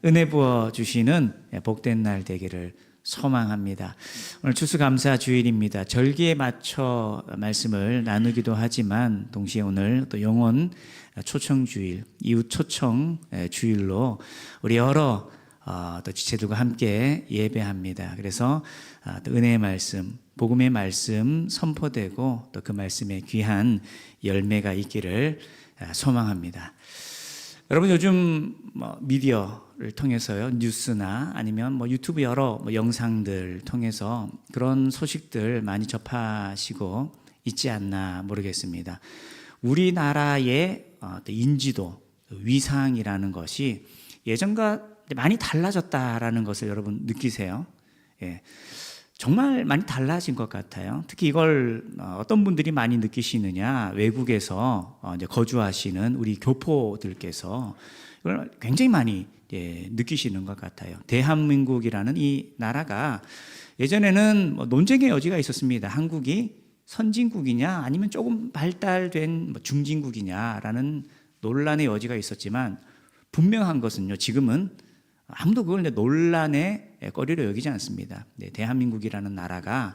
은혜 부어 주시는 복된 날 되기를 소망합니다. 오늘 추수감사 주일입니다. 절기에 맞춰 말씀을 나누기도 하지만 동시에 오늘 또 영혼 초청 주일, 이웃 초청 주일로 우리 여러 또 지체들과 함께 예배합니다. 그래서 또 은혜의 말씀, 복음의 말씀 선포되고 또 그 말씀에 귀한 열매가 있기를 소망합니다. 여러분 요즘 미디어를 통해서요, 뉴스나 아니면 유튜브 여러 영상들 통해서 그런 소식들 많이 접하시고 있지 않나 모르겠습니다. 우리나라의 인지도, 위상이라는 것이 예전과 많이 달라졌다라는 것을 여러분 느끼세요? 예. 정말 많이 달라진 것 같아요. 특히 이걸 어떤 분들이 많이 느끼시느냐, 외국에서 이제 거주하시는 우리 교포들께서 이걸 굉장히 많이 느끼시는 것 같아요. 대한민국이라는 이 나라가 예전에는 논쟁의 여지가 있었습니다. 한국이 선진국이냐 아니면 조금 발달된 중진국이냐라는 논란의 여지가 있었지만 분명한 것은요, 지금은 아무도 그걸 논란의 거리로 여기지 않습니다. 대한민국이라는 나라가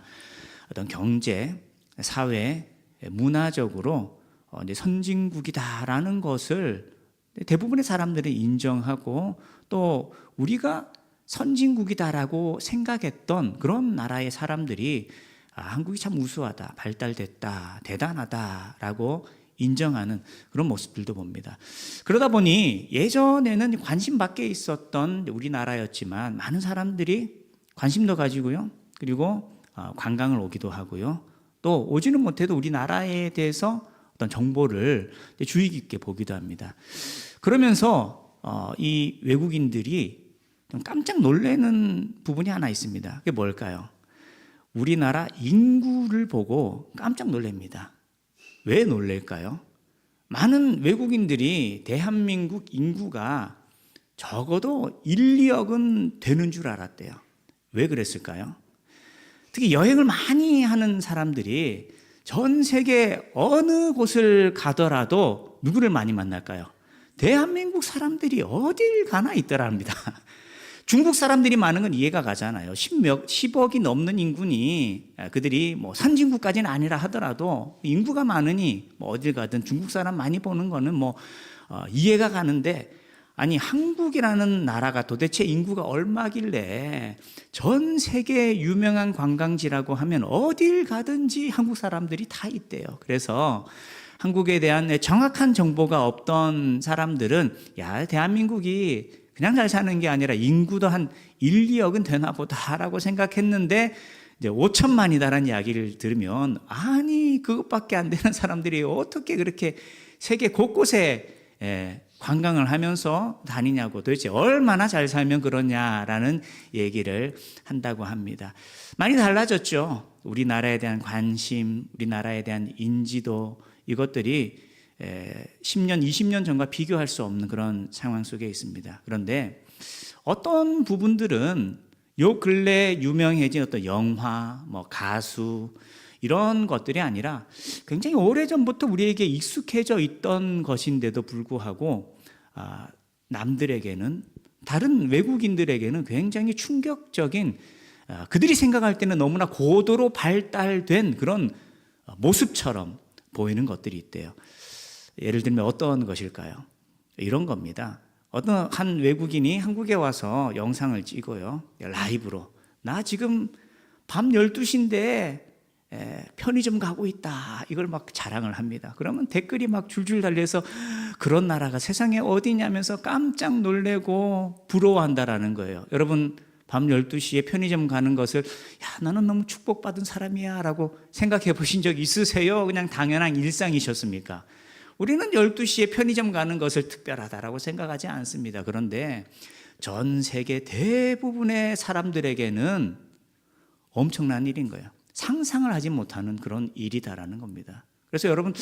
어떤 경제, 사회, 문화적으로 이제 선진국이다라는 것을 대부분의 사람들이 인정하고 또 우리가 선진국이다라고 생각했던 그런 나라의 사람들이 한국이 참 우수하다, 발달됐다, 대단하다라고 인정하는 그런 모습들도 봅니다. 그러다 보니 예전에는 관심 밖에 있었던 우리나라였지만 많은 사람들이 관심도 가지고요, 그리고 관광을 오기도 하고요, 또 오지는 못해도 우리나라에 대해서 어떤 정보를 주의 깊게 보기도 합니다. 그러면서 이 외국인들이 좀 깜짝 놀라는 부분이 하나 있습니다. 그게 뭘까요? 우리나라 인구를 보고 깜짝 놀랍니다. 왜 놀랄까요? 많은 외국인들이 대한민국 인구가 적어도 1, 2억은 되는 줄 알았대요. 왜 그랬을까요? 특히 여행을 많이 하는 사람들이 전 세계 어느 곳을 가더라도 누구를 많이 만날까요? 대한민국 사람들이 어딜 가나 있더랍니다. 중국 사람들이 많은 건 이해가 가잖아요. 10억이 넘는 인구니 그들이 선진국까지는 아니라 하더라도 인구가 많으니 어딜 가든 중국 사람 많이 보는 거는 이해가 가는데, 아니 한국이라는 나라가 도대체 인구가 얼마길래 전 세계 유명한 관광지라고 하면 어딜 가든지 한국 사람들이 다 있대요. 그래서 한국에 대한 정확한 정보가 없던 사람들은 야, 대한민국이 그냥 잘 사는 게 아니라 인구도 한 1, 2억은 되나 보다라고 생각했는데 이제 5천만이다라는 이야기를 들으면 아니 그것밖에 안 되는 사람들이 어떻게 그렇게 세계 곳곳에 관광을 하면서 다니냐고, 도대체 얼마나 잘 살면 그러냐라는 얘기를 한다고 합니다. 많이 달라졌죠. 우리나라에 대한 관심, 우리나라에 대한 인지도, 이것들이 10년, 20년 전과 비교할 수 없는 그런 상황 속에 있습니다. 그런데 어떤 부분들은 요 근래 유명해진 어떤 영화, 가수, 이런 것들이 아니라 굉장히 오래전부터 우리에게 익숙해져 있던 것인데도 불구하고 남들에게는, 다른 외국인들에게는 굉장히 충격적인, 그들이 생각할 때는 너무나 고도로 발달된 그런 모습처럼 보이는 것들이 있대요. 예를 들면 어떤 것일까요? 이런 겁니다. 어떤 한 외국인이 한국에 와서 영상을 찍어요. 라이브로. 나 지금 밤 12시인데 편의점 가고 있다. 이걸 막 자랑을 합니다. 그러면 댓글이 막 줄줄 달려서 그런 나라가 세상에 어디냐면서 깜짝 놀래고 부러워한다라는 거예요. 여러분 밤 12시에 편의점 가는 것을 야, 나는 너무 축복받은 사람이야 라고 생각해 보신 적 있으세요? 그냥 당연한 일상이셨습니까? 우리는 12시에 편의점 가는 것을 특별하다라고 생각하지 않습니다. 그런데 전 세계 대부분의 사람들에게는 엄청난 일인 거예요. 상상을 하지 못하는 그런 일이다라는 겁니다. 그래서 여러분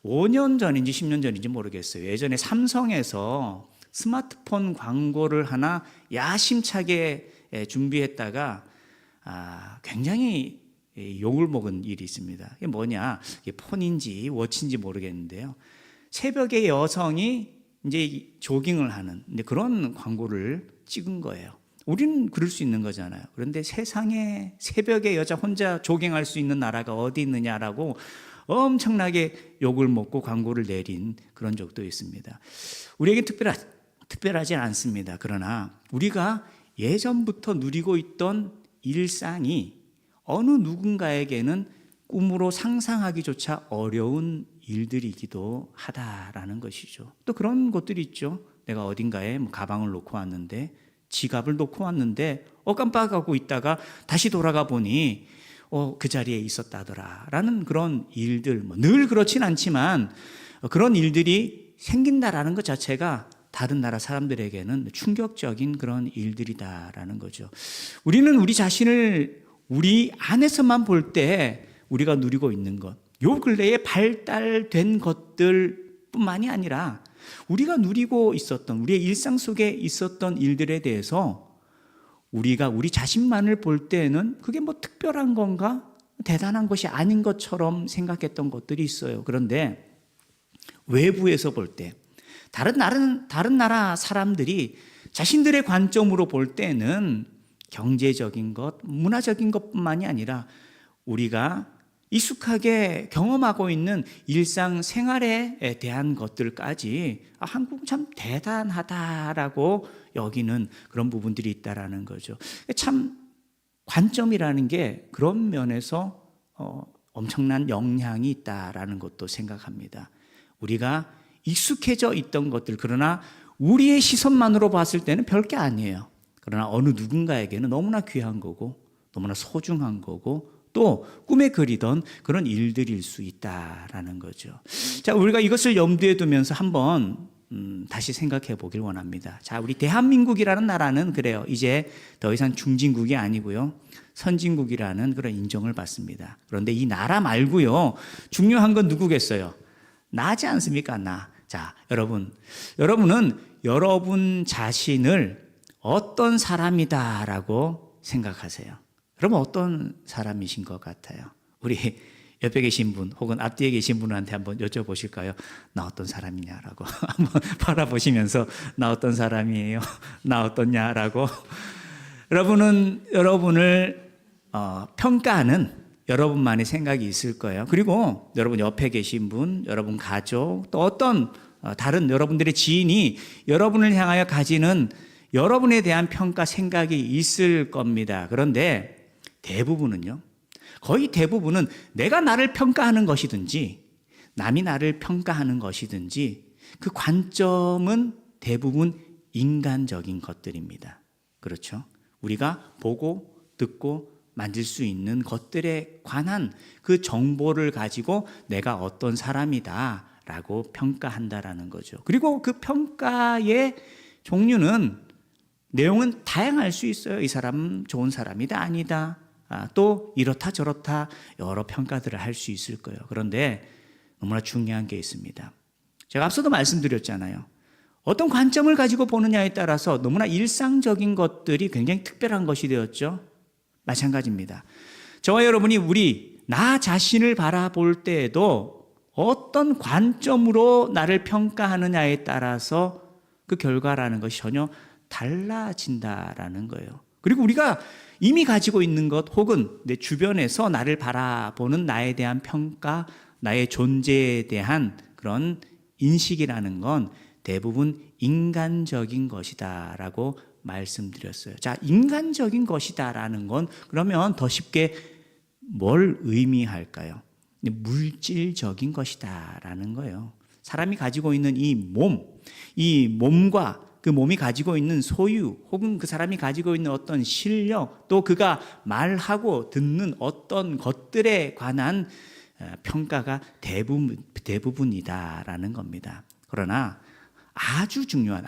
5년 전인지 10년 전인지 모르겠어요. 예전에 삼성에서 스마트폰 광고를 하나 야심차게 준비했다가 굉장히 욕을 먹은 일이 있습니다. 이게 뭐냐, 이게 폰인지 워치인지 모르겠는데요, 새벽에 여성이 이제 조깅을 하는 이제 그런 광고를 찍은 거예요. 우리는 그럴 수 있는 거잖아요. 그런데 세상에 새벽에 여자 혼자 조깅할 수 있는 나라가 어디 있느냐라고 엄청나게 욕을 먹고 광고를 내린 그런 적도 있습니다. 우리에게 특별하지 않습니다. 그러나 우리가 예전부터 누리고 있던 일상이 어느 누군가에게는 꿈으로 상상하기조차 어려운 일들이기도 하다라는 것이죠. 또 그런 것들이 있죠. 내가 어딘가에 가방을 놓고 왔는데, 지갑을 놓고 왔는데 깜빡하고 있다가 다시 돌아가 보니 그 자리에 있었다더라 라는 그런 일들, 늘 그렇진 않지만 그런 일들이 생긴다라는 것 자체가 다른 나라 사람들에게는 충격적인 그런 일들이다라는 거죠. 우리는 우리 자신을 우리 안에서만 볼 때 우리가 누리고 있는 것, 요 근래에 발달된 것들뿐만이 아니라 우리가 누리고 있었던, 우리의 일상 속에 있었던 일들에 대해서 우리가 우리 자신만을 볼 때는 그게 뭐 특별한 건가? 대단한 것이 아닌 것처럼 생각했던 것들이 있어요. 그런데 외부에서 볼 때, 다른 나라 사람들이 자신들의 관점으로 볼 때는 경제적인 것, 문화적인 것뿐만이 아니라 우리가 익숙하게 경험하고 있는 일상 생활에 대한 것들까지 한국은 참 대단하다라고 여기는 그런 부분들이 있다라는 거죠. 참 관점이라는 게 그런 면에서 엄청난 영향이 있다라는 것도 생각합니다. 우리가 익숙해져 있던 것들, 그러나 우리의 시선만으로 봤을 때는 별게 아니에요. 그러나 어느 누군가에게는 너무나 귀한 거고 너무나 소중한 거고 또 꿈에 그리던 그런 일들일 수 있다라는 거죠. 자, 우리가 이것을 염두에 두면서 한번 다시 생각해 보길 원합니다. 자, 우리 대한민국이라는 나라는 그래요. 이제 더 이상 중진국이 아니고요. 선진국이라는 그런 인정을 받습니다. 그런데 이 나라 말고요. 중요한 건 누구겠어요? 나지 않습니까? 나. 자, 여러분은 여러분 자신을 어떤 사람이다라고 생각하세요? 그럼 어떤 사람이신 것 같아요? 우리 옆에 계신 분 혹은 앞뒤에 계신 분한테 한번 여쭤보실까요? 나 어떤 사람이냐라고 한번 바라보시면서 나 어떤 사람이에요? 나 어떻냐라고. 여러분은 여러분을 평가하는 여러분만의 생각이 있을 거예요. 그리고 여러분 옆에 계신 분, 여러분 가족, 또 어떤 다른 여러분들의 지인이 여러분을 향하여 가지는 여러분에 대한 평가 생각이 있을 겁니다. 그런데 대부분은요, 거의 대부분은 내가 나를 평가하는 것이든지 남이 나를 평가하는 것이든지 그 관점은 대부분 인간적인 것들입니다. 그렇죠? 우리가 보고 듣고 만질 수 있는 것들에 관한 그 정보를 가지고 내가 어떤 사람이다 라고 평가한다라는 거죠. 그리고 그 평가의 종류는, 내용은 다양할 수 있어요. 이 사람은 좋은 사람이다, 아니다. 또 이렇다 저렇다 여러 평가들을 할 수 있을 거예요. 그런데 너무나 중요한 게 있습니다. 제가 앞서도 말씀드렸잖아요. 어떤 관점을 가지고 보느냐에 따라서 너무나 일상적인 것들이 굉장히 특별한 것이 되었죠. 마찬가지입니다. 저와 여러분이 나 자신을 바라볼 때에도 어떤 관점으로 나를 평가하느냐에 따라서 그 결과라는 것이 전혀 달라진다라는 거예요. 그리고 우리가 이미 가지고 있는 것 혹은 내 주변에서 나를 바라보는 나에 대한 평가, 나의 존재에 대한 그런 인식이라는 건 대부분 인간적인 것이다라고 말씀드렸어요. 자, 인간적인 것이다라는 건 그러면 더 쉽게 뭘 의미할까요? 물질적인 것이다라는 거예요. 사람이 가지고 있는 이 몸과 그 몸이 가지고 있는 소유 혹은 그 사람이 가지고 있는 어떤 실력, 또 그가 말하고 듣는 어떤 것들에 관한 평가가 대부분이다라는 겁니다. 그러나 아주 중요한,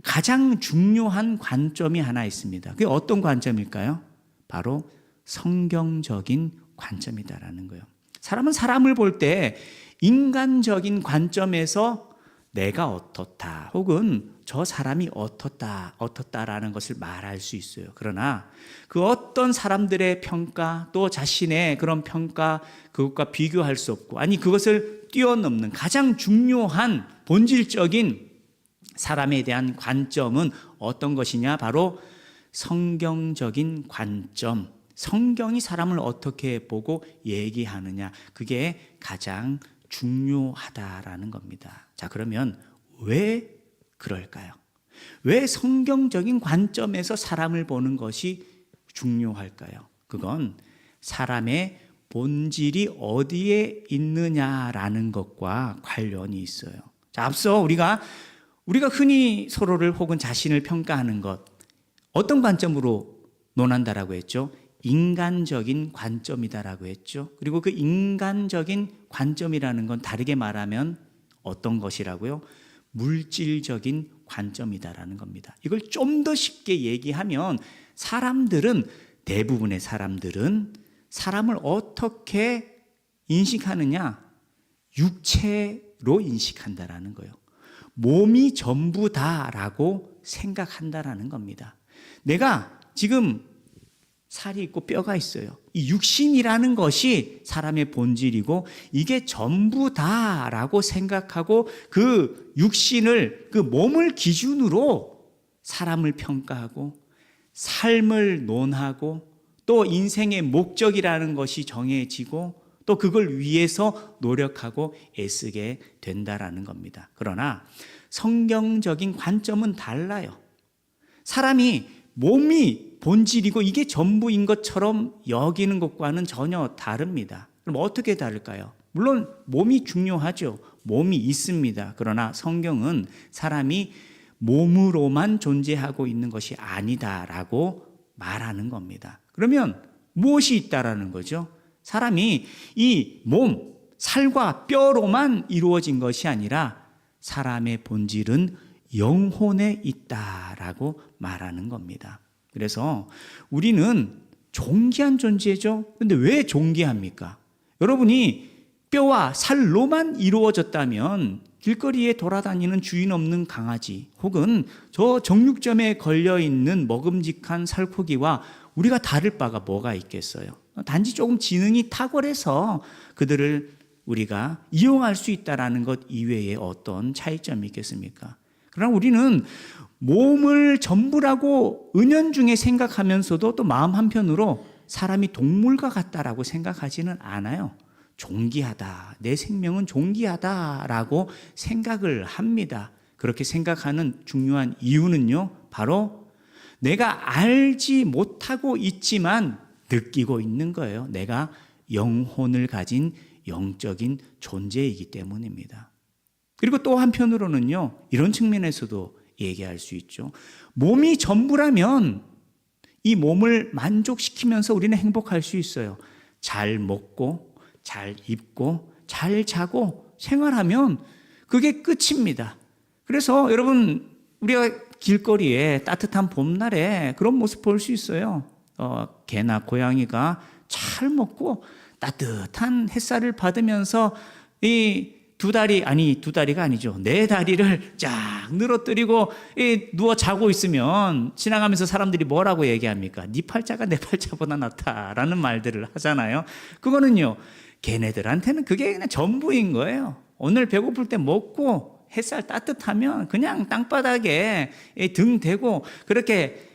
가장 중요한 관점이 하나 있습니다. 그게 어떤 관점일까요? 바로 성경적인 관점이다라는 거예요. 사람은 사람을 볼 때 인간적인 관점에서 내가 어떻다 혹은 저 사람이 어떻다라는 것을 말할 수 있어요. 그러나 그 어떤 사람들의 평가 또 자신의 그런 평가, 그것과 비교할 수 없고, 그것을 뛰어넘는 가장 중요한 본질적인 사람에 대한 관점은 어떤 것이냐? 바로 성경적인 관점. 성경이 사람을 어떻게 보고 얘기하느냐. 그게 가장 중요하다라는 겁니다. 자, 그러면 왜 그럴까요? 왜 성경적인 관점에서 사람을 보는 것이 중요할까요? 그건 사람의 본질이 어디에 있느냐라는 것과 관련이 있어요. 자, 앞서 우리가 흔히 서로를 혹은 자신을 평가하는 것, 어떤 관점으로 논한다라고 했죠? 인간적인 관점이다라고 했죠. 그리고 그 인간적인 관점이라는 건 다르게 말하면 어떤 것이라고요? 물질적인 관점이다라는 겁니다. 이걸 좀 더 쉽게 얘기하면 대부분의 사람들은 사람을 어떻게 인식하느냐? 육체로 인식한다라는 거예요. 몸이 전부다라고 생각한다라는 겁니다. 내가 지금 살이 있고 뼈가 있어요. 이 육신이라는 것이 사람의 본질이고 이게 전부다라고 생각하고 그 육신을, 그 몸을 기준으로 사람을 평가하고 삶을 논하고 또 인생의 목적이라는 것이 정해지고 또 그걸 위해서 노력하고 애쓰게 된다라는 겁니다. 그러나 성경적인 관점은 달라요. 사람이 몸이 본질이고 이게 전부인 것처럼 여기는 것과는 전혀 다릅니다. 그럼 어떻게 다를까요? 물론 몸이 중요하죠. 몸이 있습니다. 그러나 성경은 사람이 몸으로만 존재하고 있는 것이 아니다라고 말하는 겁니다. 그러면 무엇이 있다라는 거죠? 사람이 이 몸, 살과 뼈로만 이루어진 것이 아니라 사람의 본질은 영혼에 있다라고 말하는 겁니다. 그래서 우리는 존귀한 존재죠. 그런데 왜 존귀합니까? 여러분이 뼈와 살로만 이루어졌다면 길거리에 돌아다니는 주인 없는 강아지 혹은 저 정육점에 걸려있는 먹음직한 살코기와 우리가 다를 바가 뭐가 있겠어요? 단지 조금 지능이 탁월해서 그들을 우리가 이용할 수 있다는 것 이외에 어떤 차이점이 있겠습니까? 그러나 우리는 몸을 전부라고 은연중에 생각하면서도 또 마음 한편으로 사람이 동물과 같다라고 생각하지는 않아요. 존귀하다, 내 생명은 존귀하다라고 생각을 합니다. 그렇게 생각하는 중요한 이유는요, 바로 내가 알지 못하고 있지만 느끼고 있는 거예요. 내가 영혼을 가진 영적인 존재이기 때문입니다. 그리고 또 한편으로는요, 이런 측면에서도 얘기할 수 있죠. 몸이 전부라면 이 몸을 만족시키면서 우리는 행복할 수 있어요. 잘 먹고 잘 입고 잘 자고 생활하면 그게 끝입니다. 그래서 여러분, 우리가 길거리에 따뜻한 봄날에 그런 모습 볼 수 있어요. 개나 고양이가 잘 먹고 따뜻한 햇살을 받으면서 이 두 다리가 아니죠. 네 다리를 쫙 늘어뜨리고 누워 자고 있으면 지나가면서 사람들이 뭐라고 얘기합니까? 네 팔자가 내 팔자보다 낫다라는 말들을 하잖아요. 그거는요, 걔네들한테는 그게 그냥 전부인 거예요. 오늘 배고플 때 먹고 햇살 따뜻하면 그냥 땅바닥에 등 대고 그렇게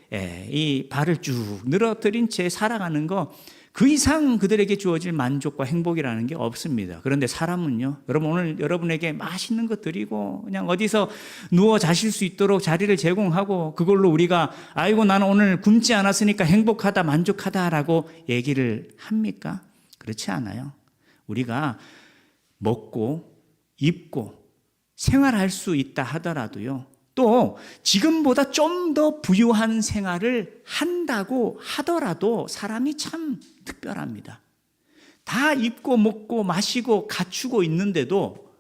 이 발을 쭉 늘어뜨린 채 살아가는 거, 그 이상 그들에게 주어질 만족과 행복이라는 게 없습니다. 그런데 사람은요, 여러분, 오늘 여러분에게 맛있는 것 드리고 그냥 어디서 누워 자실 수 있도록 자리를 제공하고 그걸로 우리가 아이고 나는 오늘 굶지 않았으니까 행복하다, 만족하다라고 얘기를 합니까? 그렇지 않아요. 우리가 먹고 입고 생활할 수 있다 하더라도요, 또 지금보다 좀 더 부유한 생활을 한다고 하더라도 사람이 참 특별합니다. 다 입고 먹고 마시고 갖추고 있는데도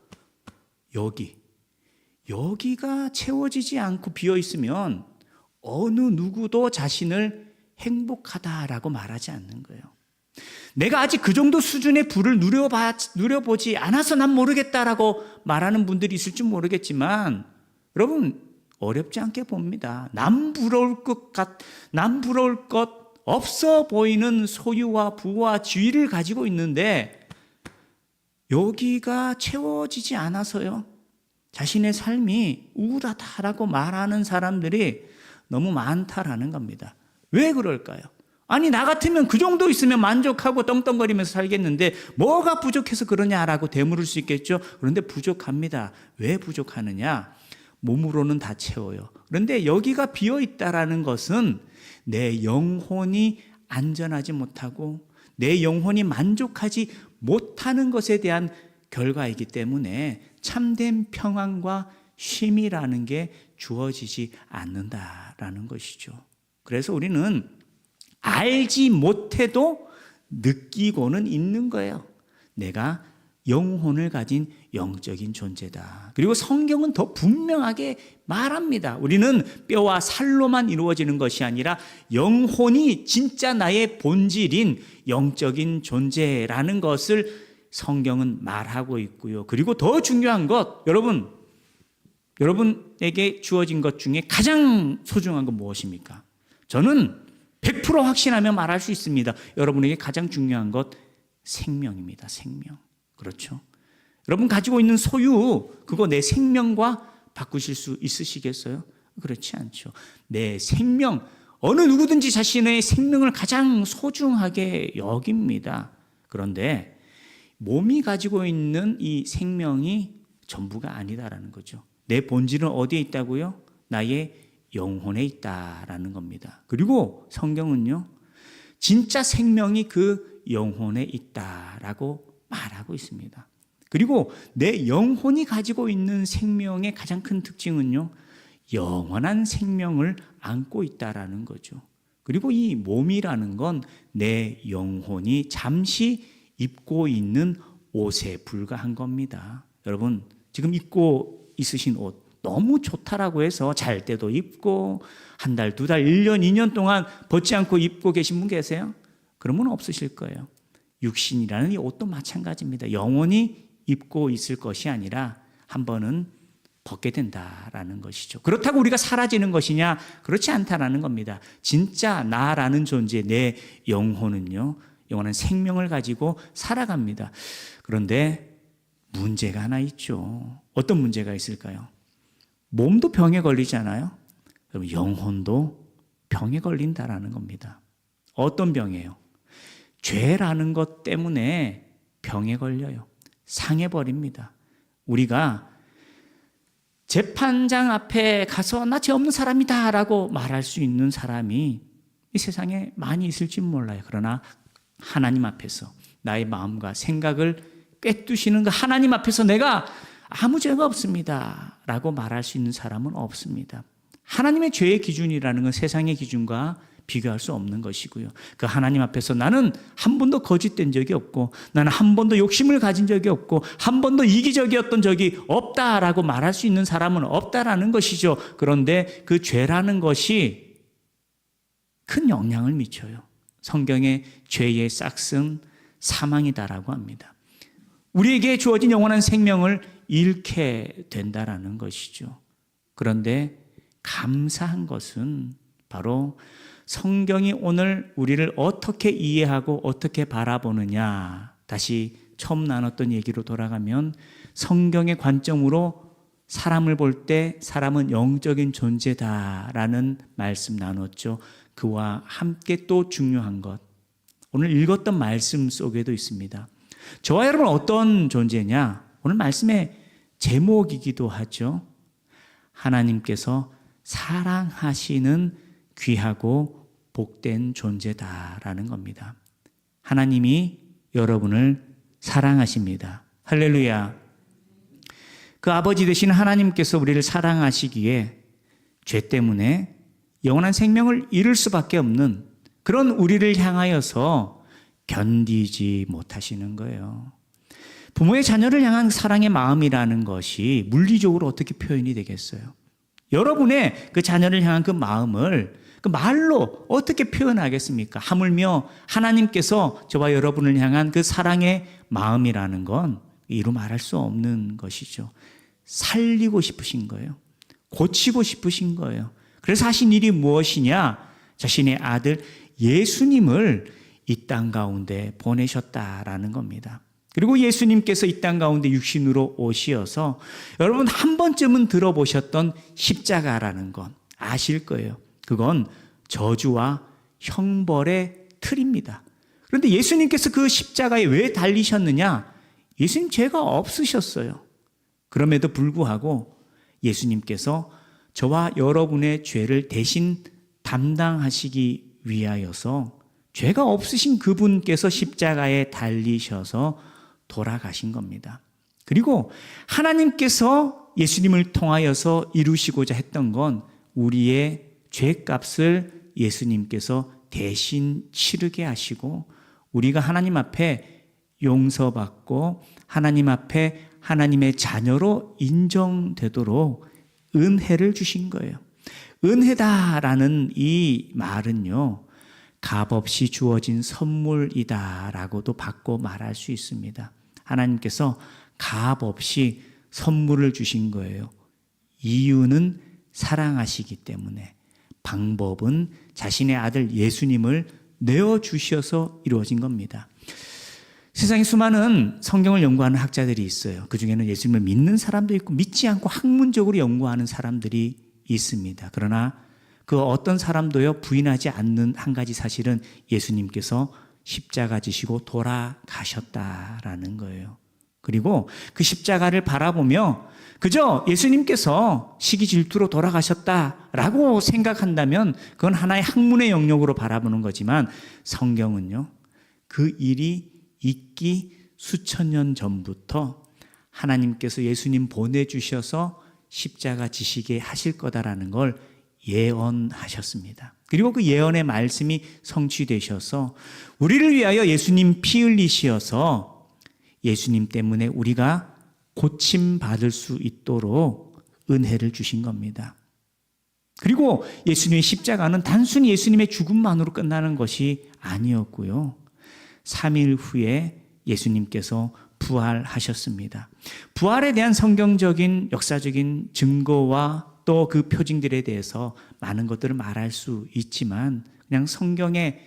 여기가 채워지지 않고 비어 있으면 어느 누구도 자신을 행복하다라고 말하지 않는 거예요. 내가 아직 그 정도 수준의 부를 누려보지 않아서 난 모르겠다라고 말하는 분들이 있을지 모르겠지만, 여러분, 어렵지 않게 봅니다. 남 부러울 것 없어 보이는 소유와 부와 지위를 가지고 있는데 여기가 채워지지 않아서요, 자신의 삶이 우울하다라고 말하는 사람들이 너무 많다라는 겁니다. 왜 그럴까요? 아니, 나 같으면 그 정도 있으면 만족하고 떵떵거리면서 살겠는데 뭐가 부족해서 그러냐라고 되물을 수 있겠죠. 그런데 부족합니다. 왜 부족하느냐? 몸으로는 다 채워요. 그런데 여기가 비어있다라는 것은 내 영혼이 안전하지 못하고 내 영혼이 만족하지 못하는 것에 대한 결과이기 때문에 참된 평안과 쉼이라는 게 주어지지 않는다라는 것이죠. 그래서 우리는 알지 못해도 느끼고는 있는 거예요. 내가 영혼을 가진 영적인 존재다. 그리고 성경은 더 분명하게 말합니다. 우리는 뼈와 살로만 이루어지는 것이 아니라 영혼이 진짜 나의 본질인 영적인 존재라는 것을 성경은 말하고 있고요. 그리고 더 중요한 것, 여러분에게 주어진 것 중에 가장 소중한 건 무엇입니까? 저는 100% 확신하며 말할 수 있습니다. 여러분에게 가장 중요한 것 생명입니다. 생명. 그렇죠? 여러분 가지고 있는 소유, 그거 내 생명과 바꾸실 수 있으시겠어요? 그렇지 않죠. 내 생명, 어느 누구든지 자신의 생명을 가장 소중하게 여깁니다. 그런데 몸이 가지고 있는 이 생명이 전부가 아니다라는 거죠. 내 본질은 어디에 있다고요? 나의 영혼에 있다라는 겁니다. 그리고 성경은요, 진짜 생명이 그 영혼에 있다라고 말하고 있습니다. 그리고 내 영혼이 가지고 있는 생명의 가장 큰 특징은요, 영원한 생명을 안고 있다라는 거죠. 그리고 이 몸이라는 건 내 영혼이 잠시 입고 있는 옷에 불과한 겁니다. 여러분, 지금 입고 있으신 옷 너무 좋다라고 해서 잘 때도 입고 한 달, 두 달, 1년, 2년 동안 벗지 않고 입고 계신 분 계세요? 그러면 없으실 거예요. 육신이라는 이 옷도 마찬가지입니다. 영원히 입고 있을 것이 아니라 한 번은 벗게 된다라는 것이죠. 그렇다고 우리가 사라지는 것이냐? 그렇지 않다라는 겁니다. 진짜 나라는 존재, 내 영혼은요, 영원한 생명을 가지고 살아갑니다. 그런데 문제가 하나 있죠. 어떤 문제가 있을까요? 몸도 병에 걸리잖아요. 그럼 영혼도 병에 걸린다라는 겁니다. 어떤 병이에요? 죄라는 것 때문에 병에 걸려요. 상해버립니다. 우리가 재판장 앞에 가서 나 죄 없는 사람이다 라고 말할 수 있는 사람이 이 세상에 많이 있을지 몰라요. 그러나 하나님 앞에서 나의 마음과 생각을 꿰뚫으시는 그 하나님 앞에서 내가 아무 죄가 없습니다 라고 말할 수 있는 사람은 없습니다. 하나님의 죄의 기준이라는 건 세상의 기준과 비교할 수 없는 것이고요. 그 하나님 앞에서 나는 한 번도 거짓된 적이 없고, 나는 한 번도 욕심을 가진 적이 없고, 한 번도 이기적이었던 적이 없다라고 말할 수 있는 사람은 없다라는 것이죠. 그런데 그 죄라는 것이 큰 영향을 미쳐요. 성경의 죄의 싹은 사망이다라고 합니다. 우리에게 주어진 영원한 생명을 잃게 된다라는 것이죠. 그런데 감사한 것은 바로 성경이 오늘 우리를 어떻게 이해하고 어떻게 바라보느냐, 다시 처음 나눴던 얘기로 돌아가면 성경의 관점으로 사람을 볼 때 사람은 영적인 존재다라는 말씀 나눴죠. 그와 함께 또 중요한 것, 오늘 읽었던 말씀 속에도 있습니다. 저와 여러분 어떤 존재냐? 오늘 말씀의 제목이기도 하죠. 하나님께서 사랑하시는 귀하고 복된 존재다라는 겁니다. 하나님이 여러분을 사랑하십니다. 할렐루야. 그 아버지 되신 하나님께서 우리를 사랑하시기에 죄 때문에 영원한 생명을 잃을 수밖에 없는 그런 우리를 향하여서 견디지 못하시는 거예요. 부모의 자녀를 향한 사랑의 마음이라는 것이 물리적으로 어떻게 표현이 되겠어요? 여러분의 그 자녀를 향한 그 마음을 그 말로 어떻게 표현하겠습니까? 하물며 하나님께서 저와 여러분을 향한 그 사랑의 마음이라는 건 이루 말할 수 없는 것이죠. 살리고 싶으신 거예요. 고치고 싶으신 거예요. 그래서 하신 일이 무엇이냐? 자신의 아들 예수님을 이 땅 가운데 보내셨다라는 겁니다. 그리고 예수님께서 이 땅 가운데 육신으로 오시어서 여러분 한 번쯤은 들어보셨던 십자가라는 건 아실 거예요. 그건 저주와 형벌의 틀입니다. 그런데 예수님께서 그 십자가에 왜 달리셨느냐? 예수님 죄가 없으셨어요. 그럼에도 불구하고 예수님께서 저와 여러분의 죄를 대신 담당하시기 위하여서 죄가 없으신 그분께서 십자가에 달리셔서 돌아가신 겁니다. 그리고 하나님께서 예수님을 통하여서 이루시고자 했던 건 우리의 죄값을 예수님께서 대신 치르게 하시고 우리가 하나님 앞에 용서받고 하나님 앞에 하나님의 자녀로 인정되도록 은혜를 주신 거예요. 은혜다라는 이 말은요, 값없이 주어진 선물이다라고도 바꿔 말할 수 있습니다. 하나님께서 값없이 선물을 주신 거예요. 이유는 사랑하시기 때문에, 방법은 자신의 아들 예수님을 내어주셔서 이루어진 겁니다. 세상에 수많은 성경을 연구하는 학자들이 있어요. 그중에는 예수님을 믿는 사람도 있고 믿지 않고 학문적으로 연구하는 사람들이 있습니다. 그러나 그 어떤 사람도요 부인하지 않는 한 가지 사실은 예수님께서 십자가 지시고 돌아가셨다라는 거예요. 그리고 그 십자가를 바라보며 그저 예수님께서 시기 질투로 돌아가셨다라고 생각한다면 그건 하나의 학문의 영역으로 바라보는 거지만 성경은요, 그 일이 있기 수천 년 전부터 하나님께서 예수님 보내주셔서 십자가 지시게 하실 거다라는 걸 예언하셨습니다. 그리고 그 예언의 말씀이 성취되셔서 우리를 위하여 예수님 피 흘리시어서 예수님 때문에 우리가 고침받을 수 있도록 은혜를 주신 겁니다. 그리고 예수님의 십자가는 단순히 예수님의 죽음만으로 끝나는 것이 아니었고요. 3일 후에 예수님께서 부활하셨습니다. 부활에 대한 성경적인 역사적인 증거와 또 그 표징들에 대해서 많은 것들을 말할 수 있지만 그냥 성경에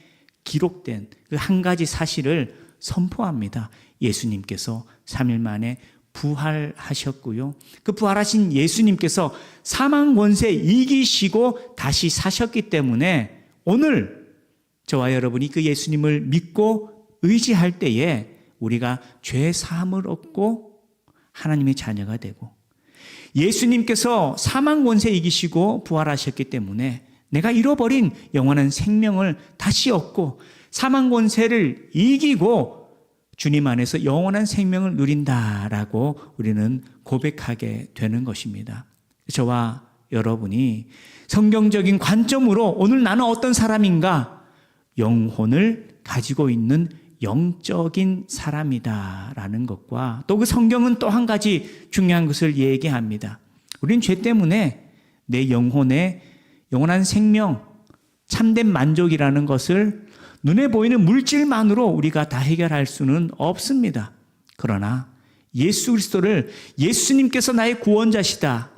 기록된 그 한 가지 사실을 선포합니다. 예수님께서 3일 만에 부활하셨고요. 그 부활하신 예수님께서 사망 권세 이기시고 다시 사셨기 때문에 오늘 저와 여러분이 그 예수님을 믿고 의지할 때에 우리가 죄 사함을 얻고 하나님의 자녀가 되고 예수님께서 사망 권세 이기시고 부활하셨기 때문에 내가 잃어버린 영원한 생명을 다시 얻고 사망 권세를 이기고 주님 안에서 영원한 생명을 누린다라고 우리는 고백하게 되는 것입니다. 저와 여러분이 성경적인 관점으로 오늘 나는 어떤 사람인가? 영혼을 가지고 있는 영적인 사람이다라는 것과 또 그 성경은 또 한 가지 중요한 것을 얘기합니다. 우리는 죄 때문에 내 영혼의 영원한 생명, 참된 만족이라는 것을 눈에 보이는 물질만으로 우리가 다 해결할 수는 없습니다. 그러나 예수 그리스도를 예수님께서 나의 구원자시다,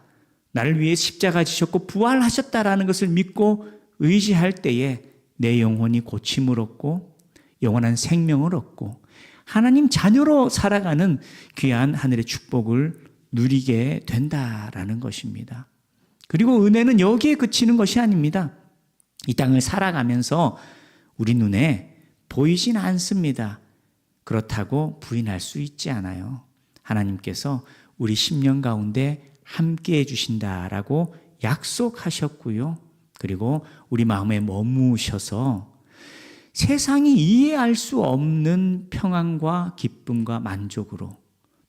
나를 위해 십자가 지셨고 부활하셨다라는 것을 믿고 의지할 때에 내 영혼이 고침을 얻고 영원한 생명을 얻고 하나님 자녀로 살아가는 귀한 하늘의 축복을 누리게 된다라는 것입니다. 그리고 은혜는 여기에 그치는 것이 아닙니다. 이 땅을 살아가면서 우리 눈에 보이진 않습니다. 그렇다고 부인할 수 있지 않아요. 하나님께서 우리 심령 가운데 함께 해주신다라고 약속하셨고요. 그리고 우리 마음에 머무셔서 세상이 이해할 수 없는 평안과 기쁨과 만족으로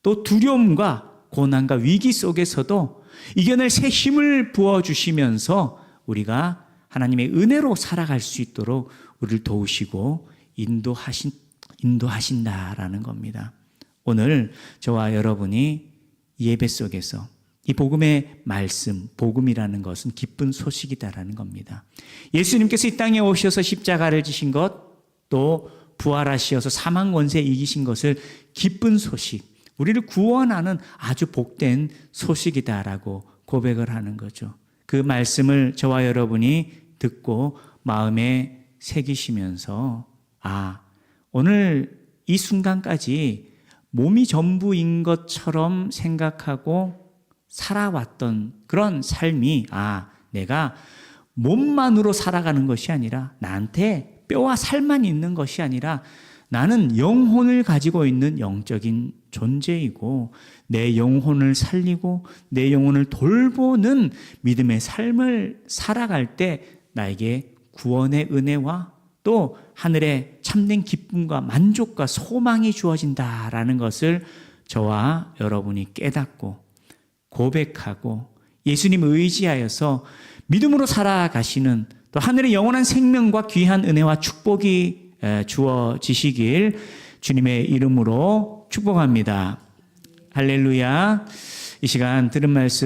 또 두려움과 고난과 위기 속에서도 이겨낼 새 힘을 부어주시면서 우리가 하나님의 은혜로 살아갈 수 있도록 우리를 도우시고 인도하신다라는 겁니다. 오늘 저와 여러분이 예배 속에서 이 복음의 말씀, 복음이라는 것은 기쁜 소식이다라는 겁니다. 예수님께서 이 땅에 오셔서 십자가를 지신 것, 또 부활하시어서 사망 권세 이기신 것을 기쁜 소식, 우리를 구원하는 아주 복된 소식이다라고 고백을 하는 거죠. 그 말씀을 저와 여러분이 듣고 마음에 새기시면서 오늘 이 순간까지 몸이 전부인 것처럼 생각하고 살아왔던 그런 삶이 내가 몸만으로 살아가는 것이 아니라 나한테 뼈와 살만 있는 것이 아니라 나는 영혼을 가지고 있는 영적인 존재이고 내 영혼을 살리고 내 영혼을 돌보는 믿음의 삶을 살아갈 때 나에게 구원의 은혜와 또 하늘의 참된 기쁨과 만족과 소망이 주어진다라는 것을 저와 여러분이 깨닫고 고백하고 예수님 의지하여서 믿음으로 살아가시는 또 하늘의 영원한 생명과 귀한 은혜와 축복이 주어지시길 주님의 이름으로 축복합니다. 할렐루야. 이 시간 들은 말씀